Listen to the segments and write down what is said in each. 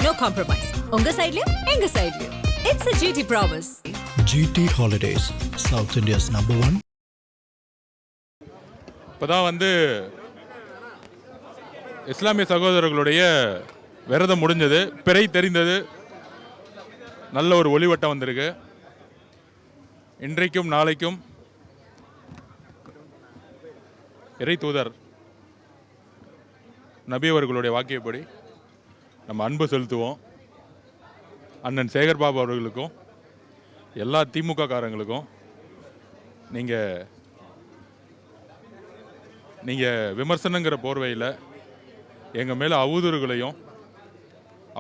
no compromise. உங்க சைடுலயும் எங்க சைடுலயும். It's a GT promise. GT Holidays, South India's #1. இப்போதான் இஸ்லாமிய சகோதரர்களுடைய விரதம் முடிஞ்சது, பிறை தெரிந்தது, நல்ல ஒரு ஒளிவட்டம் வந்திருக்கு. இன்றைக்கும் நாளைக்கும் இறை தூதர் நபி அவர்களுடைய வாக்கியப்படி நம்ம அன்பு செலுத்துவோம். அண்ணன் சேகர் பாபு அவர்களுக்கும் எல்லா திமுக காரங்களுக்கும் நீங்கள் விமர்சனங்கிற போர்வையில் எங்கள் மேலே அவதூறுகளையும்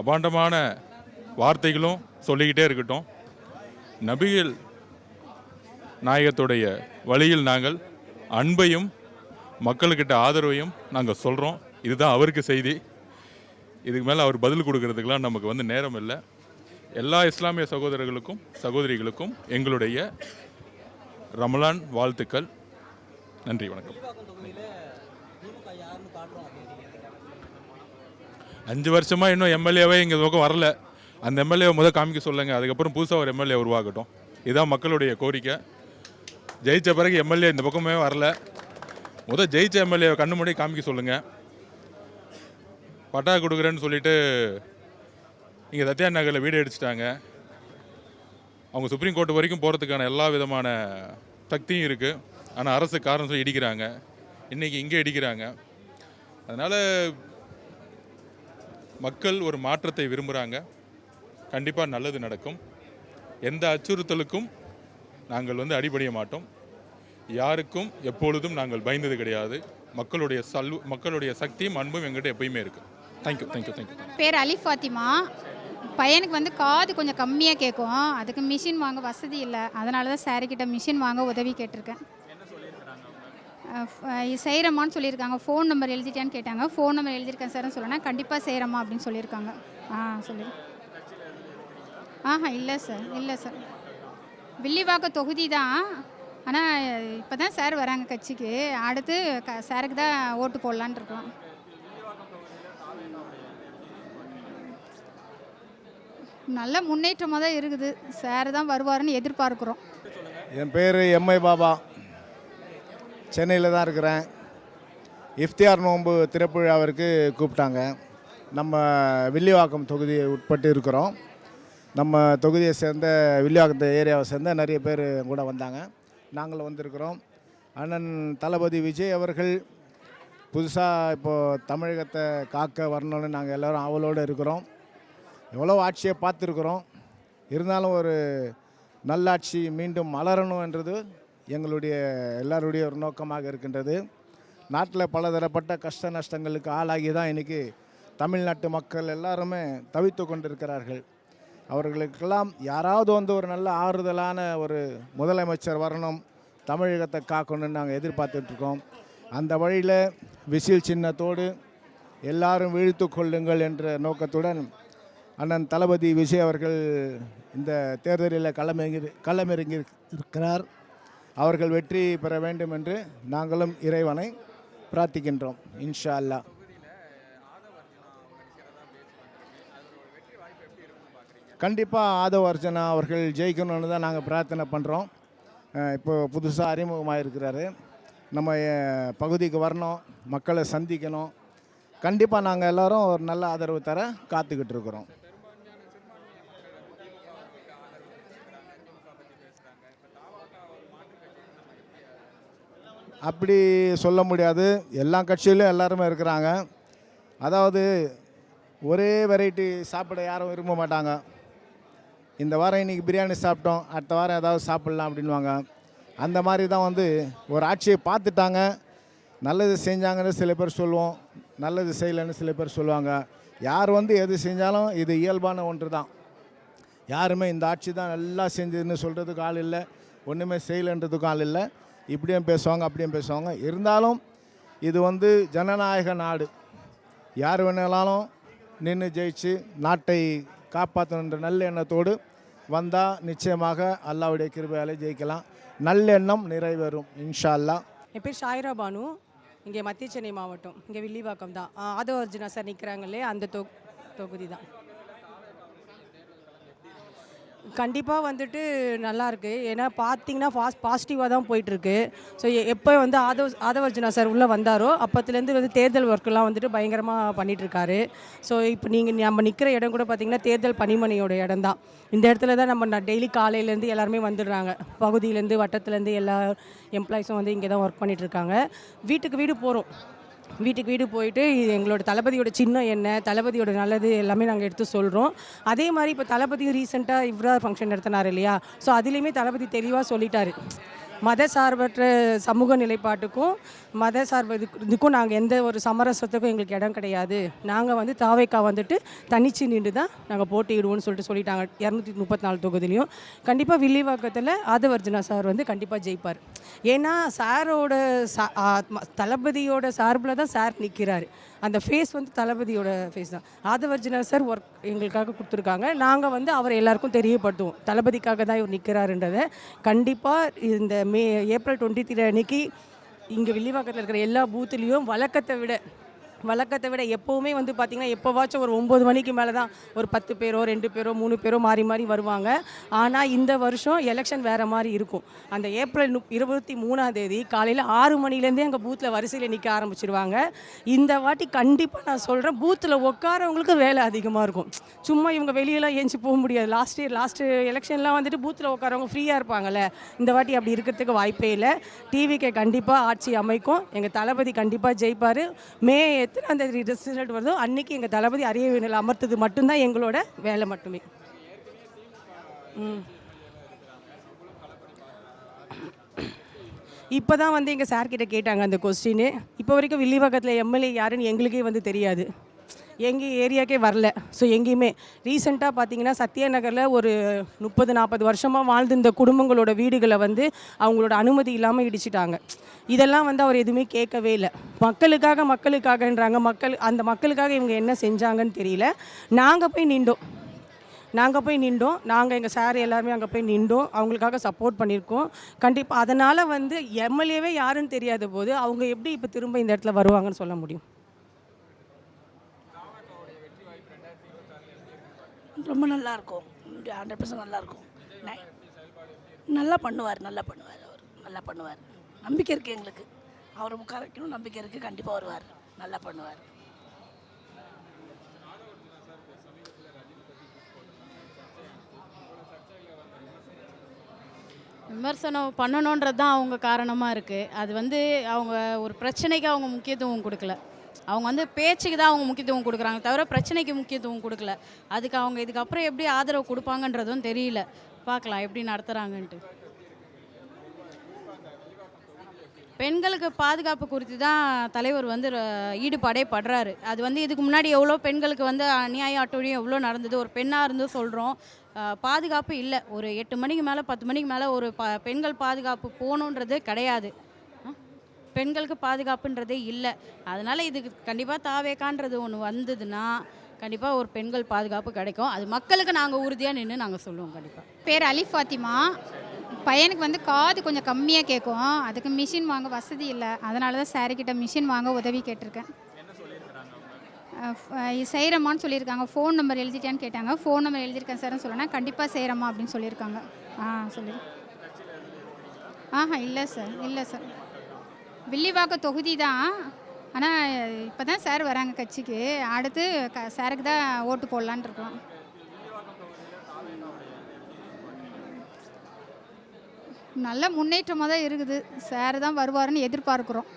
அபாண்டமான வார்த்தைகளும் சொல்லிக்கிட்டே இருக்கட்டும். நபிகள் நாயகத்துடைய வழியில் நாங்கள் அன்பையும் மக்கள்கிட்ட ஆதரவையும் நாங்கள் சொல்கிறோம். இதுதான் அவருக்கு செய்தி. இதுக்கு மேலே அவர் பதில் கொடுக்கறதுக்கெலாம் நமக்கு நேரம் இல்லை. எல்லா இஸ்லாமிய சகோதரர்களுக்கும் சகோதரிகளுக்கும் எங்களுடைய ரமலான் வாழ்த்துக்கள். நன்றி, வணக்கம். 5 வருஷமாக இன்னும் எம்எல்ஏவே இங்கே பக்கம் வரல. அந்த எம்எல்ஏவை முதல் காமிக்க சொல்லுங்கள், அதுக்கப்புறம் புதுசாக ஒரு எம்எல்ஏ உருவாகட்டும். இதுதான் மக்களுடைய கோரிக்கை. ஜெயித்த பிறகு எம்எல்ஏ இந்த பக்கமே வரல. முதல் ஜெயிச்ச எம்எல்ஏவை கண்ணு முன்னாடி காமிக்க சொல்லுங்கள். பட்டா கொடுக்குறேன்னு சொல்லிட்டு இங்கே தத்தியா நகரில் வீடு அடிச்சிட்டாங்க. அவங்க சுப்ரீம் கோர்ட் வரைக்கும் போகிறதுக்கான எல்லா விதமான சக்தியும் இருக்குது. ஆனால் அரசு காரணம் சொல்லி இடிக்கிறாங்க. இன்றைக்கி இங்கே இடிக்கிறாங்க. அதனால் மக்கள் ஒரு மாற்றத்தை விரும்புகிறாங்க. கண்டிப்பாக நல்லது நடக்கும். எந்த அச்சுறுத்தலுக்கும் நாங்கள் அடிபடிய மாட்டோம். யாருக்கும் எப்பொழுதும் நாங்கள் பயந்தது கிடையாது. மக்களுடைய சக்தியும் அன்பும் எங்கிட்ட எப்பயுமே இருக்குது. தேங்க்யூ. பேர் அலி ஃபாத்திமா. பையனுக்கு காது கொஞ்சம் கம்மியாக கேட்கும். அதுக்கு மிஷின் வாங்க வசதி இல்லை. அதனால தான் சாரிக்கிட்ட மிஷின் வாங்க உதவி கேட்டிருக்கேன். செய்கிறம்மான்னு சொல்லியிருக்காங்க. ஃபோன் நம்பர் எழுதிட்டான்னு கேட்டாங்க. ஃபோன் நம்பர் எழுதியிருக்கேன் சார்னு சொல்லணும். கண்டிப்பாக செய்கிறம்மா அப்படின்னு சொல்லியிருக்காங்க. இல்லை சார் வில்லிவாக்கம் தொகுதி தான். ஆனால் இப்போ தான் சார் வராங்க கட்சிக்கு. அடுத்து சாருக்கு தான் ஓட்டு போடலான் இருக்கோம். நல்ல முன்னேற்றமாக தான் இருக்குது. சார் தான் வருவாருன்னு எதிர்பார்க்குறோம். என் பேர் எம்ஐ பாபா. சென்னையில் தான் இருக்கிறேன். இஃப்தியார் நோன்பு திறப்பு விழாவிற்கு கூப்பிட்டாங்க. நம்ம வில்லிவாக்கம் தொகுதியை உட்பட்டு இருக்கிறோம். நம்ம தொகுதியை சேர்ந்த வில்லிவாக்கத்தை ஏரியாவை சேர்ந்த நிறைய பேர் கூட வந்தாங்க. நாங்கள் வந்திருக்கிறோம். அண்ணன் தளபதி விஜய் அவர்கள் புதுசாக இப்போது தமிழகத்தை காக்க வரணும்னு நாங்கள் எல்லோரும் ஆவலோடு இருக்கிறோம். எவ்வளோ ஆட்சியை பார்த்துருக்குறோம். இருந்தாலும் ஒரு நல்லாட்சி மீண்டும் மலரணுன்றது எங்களுடைய எல்லாருடைய ஒரு நோக்கமாக இருக்கின்றது. நாட்டில் பலதரப்பட்ட கஷ்ட நஷ்டங்களுக்கு ஆளாகி தான் இன்றைக்கி தமிழ்நாட்டு மக்கள் எல்லாருமே தவித்து கொண்டிருக்கிறார்கள். அவர்களுக்கெல்லாம் யாராவது ஒரு நல்ல ஆறுதலான ஒரு முதலமைச்சர் வரணும், தமிழகத்தை காக்கணும்னு நாங்கள் எதிர்பார்த்துட்ருக்கோம். அந்த வழியில் விசில் சின்னத்தோடு எல்லாரும் விழித்து கொள்ளுங்கள் என்ற நோக்கத்துடன் அண்ணன் தளபதி விஜய் அவர்கள் இந்த தேர்தலில் களமிறங்கி இருக்கிறார். அவர்கள் வெற்றி பெற வேண்டும் என்று நாங்களும் இறைவனை பிரார்த்திக்கின்றோம். இன்ஷா அல்லாஹ். கண்டிப்பாக ஆதவ அர்ஜுனா அவர்கள் ஜெயிக்கணும்னு தான் நாங்கள் பிரார்த்தனை பண்ணுறோம். இப்போது புதுசாக அறிமுகமாக இருக்கிறாரு. நம்ம பகுதிக்கு வரணும், மக்களை சந்திக்கணும். கண்டிப்பாக நாங்கள் எல்லோரும் ஒரு நல்ல ஆதரவு தர காத்துக்கிட்டு இருக்கிறோம். அப்படி சொல்ல முடியாது. எல்லா கட்சியிலும் எல்லாருமே இருக்கிறாங்க. அதாவது ஒரே வெரைட்டி சாப்பிட யாரும் விரும்ப மாட்டாங்க. இந்த வாரம் இன்றைக்கி பிரியாணி சாப்பிட்டோம், அடுத்த வாரம் ஏதாவது சாப்பிட்லாம் அப்படின்வாங்க. அந்த மாதிரி தான் ஒரு ஆட்சியை பார்த்துட்டாங்க. நல்லது செஞ்சாங்கன்னு சில பேர் சொல்லுவோம், நல்லது செய்யலைன்னு சில பேர் சொல்லுவாங்க. யார் எது செஞ்சாலும் இது இயல்பான ஒன்று தான். யாருமே இந்த ஆட்சி தான் நல்லா செஞ்சதுன்னு சொல்கிறதுக்கு ஆள் இல்லை, ஒன்றுமே செய்யலைன்றதுக்கும் ஆள் இல்லை. இப்படியும் பேசுவாங்க, அப்படியும் பேசுவாங்க. இருந்தாலும் இது ஜனநாயக நாடு. யார் வேணாலும் நின்று ஜெயிச்சு நாட்டை காப்பாற்றணுன்ற நல்ல எண்ணத்தோடு வந்தால் நிச்சயமாக அல்லாவுடைய கிருபையாலே ஜெயிக்கலாம். நல்லெண்ணம் நிறைவேறும் இன்ஷா அல்லாஹ். என் பேர் ஷாயிரா பானு. இங்கே மத்திய சென்னை மாவட்டம், இங்கே வில்லிவாக்கம் தான். ஆதவ அர்ஜுனா சார் நிற்கிறாங்களே, அந்த தொகுதி தான். கண்டிப்பாக வந்துட்டு நல்லாயிருக்கு. ஏன்னா பார்த்தீங்கன்னா பாசிட்டிவாக தான் போயிட்டுருக்கு. ஸோ எப்போ வந்து ஆதவர்ஜுனா சார் உள்ளே வந்தாரோ அப்போத்துலேருந்து வந்து தேர்தல் ஒர்க்கெல்லாம் வந்துட்டு பயங்கரமாக பண்ணிகிட்ருக்காரு. ஸோ இப்போ நம்ம நிற்கிற இடம் கூட பார்த்திங்கன்னா தேர்தல் பணிமனையோட இடம் தான். இந்த இடத்துல தான் நம்ம டெய்லி காலையிலேருந்து எல்லாருமே வந்துடுறாங்க. பகுதியிலேருந்து வட்டத்துலேருந்து எல்லா எம்ப்ளாயிஸும் வந்து இங்கே தான் ஒர்க் பண்ணிகிட்ருக்காங்க. வீட்டுக்கு வீடு போகிறோம். வீட்டுக்கு வீடு போயிட்டு இது எங்களோட தளபதியோட சின்னம் என்ன, தளபதியோட நல்லது எல்லாமே நாங்கள் எடுத்து சொல்கிறோம். அதே மாதிரி இப்போ தளபதியும் ரீசெண்டாக இவ்ரா ஃபங்க்ஷன் நடத்தினார் இல்லையா? ஸோ அதுலேயுமே தளபதி தெளிவாக சொல்லிட்டாரு, மத சார்பற்ற சமூக நிலைப்பாட்டுக்கும் மத இதுக்கும் நாங்கள் எந்த ஒரு சமரசத்துக்கும் எங்களுக்கு இடம் கிடையாது. நாங்கள் வந்து தாவேக்கா வந்துட்டு தனிச்சு நின்று தான் நாங்கள் போட்டியிடுவோம்னு சொல்லிட்டாங்க 234 தொகுதியிலையும். கண்டிப்பாக வில்லிவாக்கத்தில் ஆதவர்ஜுனா சார் வந்து கண்டிப்பாக ஜெயிப்பார். ஏன்னா சாரோட தளபதியோட சார்பில் தான் சார் நிற்கிறாரு. அந்த ஃபேஸ் வந்து தளபதியோட ஃபேஸ் தான். ஆதவர்ஜுனா சார் ஒர்க் எங்களுக்காக கொடுத்துருக்காங்க. நாங்கள் வந்து அவரை எல்லாருக்கும் தெரியப்படுத்துவோம், தளபதிக்காக தான் இவர் நிற்கிறாருன்றதை. கண்டிப்பாக இந்த ஏப்ரல் 23 அன்னைக்கு இங்கே வில்லிவாக்கத்தில் இருக்கிற எல்லா பூத்துலேயும் வழக்கத்தை விட எப்போவுமே வந்து பார்த்திங்கன்னா எப்போவாச்சும் ஒரு 9 மணிக்கு மேலே தான் ஒரு 10 பேரோ 2 பேரோ 3 பேரோ மாறி மாறி வருவாங்க. ஆனால் இந்த வருஷம் எலெக்ஷன் வேறு மாதிரி இருக்கும். அந்த ஏப்ரல் 23ஆம் தேதி காலையில் 6 மணிலேருந்தே எங்கள் பூத்தில் வரிசையில் நிற்க ஆரம்பிச்சிருவாங்க. இந்த வாட்டி கண்டிப்பாக நான் சொல்கிறேன், பூத்தில் உட்காரவங்களுக்கு வேலை அதிகமாக இருக்கும். சும்மா இவங்க வெளியெல்லாம் ஏஞ்சி போக முடியாது. லாஸ்ட்டு எலெக்ஷன்லாம் வந்துட்டு பூத்தில் உட்காரவங்க ஃப்ரீயாக இருப்பாங்கள்ல. இந்த வாட்டி அப்படி இருக்கிறதுக்கு வாய்ப்பே இல்லை. டிவிக்கு கண்டிப்பாக ஆட்சி அமைக்கும். எங்கள் தளபதி கண்டிப்பாக ஜெயிப்பார். மே அந்த ரிசல்ட் வருதோ அன்னைக்கு எங்கள் தளபதி அரியணையில் அமர்த்தது மட்டும்தான் எங்களோட வேலை மட்டுமே. இப்போ தான் வந்து எங்கள் சார்கிட்ட கேட்டாங்க அந்த கொஸ்டின். இப்போ வரைக்கும் வில்லிவாக்கத்தில் எம்எல்ஏ யாருன்னு எங்களுக்கே வந்து தெரியாது, எங்கள் ஏரியாக்கே வரல. ஸோ எங்கேயுமே ரீசெண்டாக பார்த்தீங்கன்னா சத்யா நகரில் ஒரு 30-40 வருஷமாக வாழ்ந்த குடும்பங்களோட வீடுகளை வந்து அவங்களோட அனுமதி இல்லாமல் இடிச்சிட்டாங்க. இதெல்லாம் வந்து அவர் எதுவுமே கேட்கவே இல்லை. மக்களுக்காகன்றாங்க. அந்த மக்களுக்காக இவங்க என்ன செஞ்சாங்கன்னு தெரியல. நாங்கள் போய் நின்றோம். நாங்கள் எங்கள் சார் எல்லாருமே அங்கே போய் நின்றோம். அவங்களுக்காக சப்போர்ட் பண்ணியிருக்கோம். கண்டிப்பாக அதனால் வந்து எம்எல்ஏவே யாருன்னு தெரியாத போது அவங்க எப்படி இப்போ திரும்ப இந்த இடத்துல வருவாங்கன்னு சொல்ல முடியும்? ரொம்ப நல்லாயிருக்கும். 100% நல்லாயிருக்கும். நல்லா பண்ணுவார் அவர் நல்லா பண்ணுவார். நம்பிக்கை இருக்குது எங்களுக்கு. அவரை உட்கார வைக்கணும், நம்பிக்கை இருக்குது. கண்டிப்பாக வருவார், நல்லா பண்ணுவார். விமர்சனம் பண்ணணுன்றது தான் அவங்க காரணமாக இருக்குது. அது வந்து அவங்க ஒரு பிரச்சனைக்கு அவங்க முக்கியத்துவம் கொடுக்கல. அவங்க வந்து பேச்சுக்கு தான் அவங்க முக்கியத்துவம் கொடுக்குறாங்க தவிர பிரச்சனைக்கு முக்கியத்துவம் கொடுக்கல. அதுக்கு அவங்க இதுக்கப்புறம் எப்படி ஆதரவு கொடுப்பாங்கன்றதும் தெரியல. பார்க்கலாம் எப்படி நடத்துகிறாங்கன்ட்டு. பெண்களுக்கு பாதுகாப்பு குறித்து தான் தலைவர் வந்து ஈடுபாடே படுறாரு. அது வந்து இதுக்கு முன்னாடி எவ்வளோ பெண்களுக்கு வந்து அநியாயம் அட்டூழியம் எவ்வளோ நடந்தது. ஒரு பெண்ணாக இருந்து சொல்கிறோம், பாதுகாப்பு இல்லை. ஒரு 8 மணிக்கு மேலே 10 மணிக்கு மேலே ஒரு பெண்கள் பாதுகாப்பு போகணுன்றது கிடையாது. பெண்களுக்கு பாதுகாப்புன்றதே இல்லை. அதனால் இதுக்கு கண்டிப்பாக தாவேக்கான்றது ஒன்று வந்ததுன்னா கண்டிப்பாக ஒரு பெண்கள் பாதுகாப்பு கிடைக்கும். அது மக்களுக்கு நாங்கள் உறுதியாக நின்று நாங்கள் சொல்லுவோம். கண்டிப்பாக. பேர் அலி ஃபாத்திமா. பையனுக்கு வந்து காது கொஞ்சம் கம்மியாக கேட்கும். அதுக்கு மிஷின் வாங்க வசதி இல்லை. அதனால தான் சாரிக்கிட்ட மிஷின் வாங்க உதவி கேட்டிருக்கேன். செய்கிறம்மான்னு சொல்லியிருக்காங்க. ஃபோன் நம்பர் எழுதிட்டான்னு கேட்டாங்க. ஃபோன் நம்பர் எழுதியிருக்கேன் சார்னு சொல்லணும். கண்டிப்பாக செய்கிறம்மா அப்படின்னு சொல்லியிருக்காங்க. சொல்லி இல்லை சார் வில்லிவாக்க தொகுதி தான். ஆனால் இப்போ தான் சார் வராங்க கட்சிக்கு. அடுத்து சாருக்கு தான் ஓட்டு போடலான் இருக்கோம். நல்ல முன்னேற்றமாக தான் இருக்குது. சார் தான் வருவாருன்னு எதிர்பார்க்குறோம்.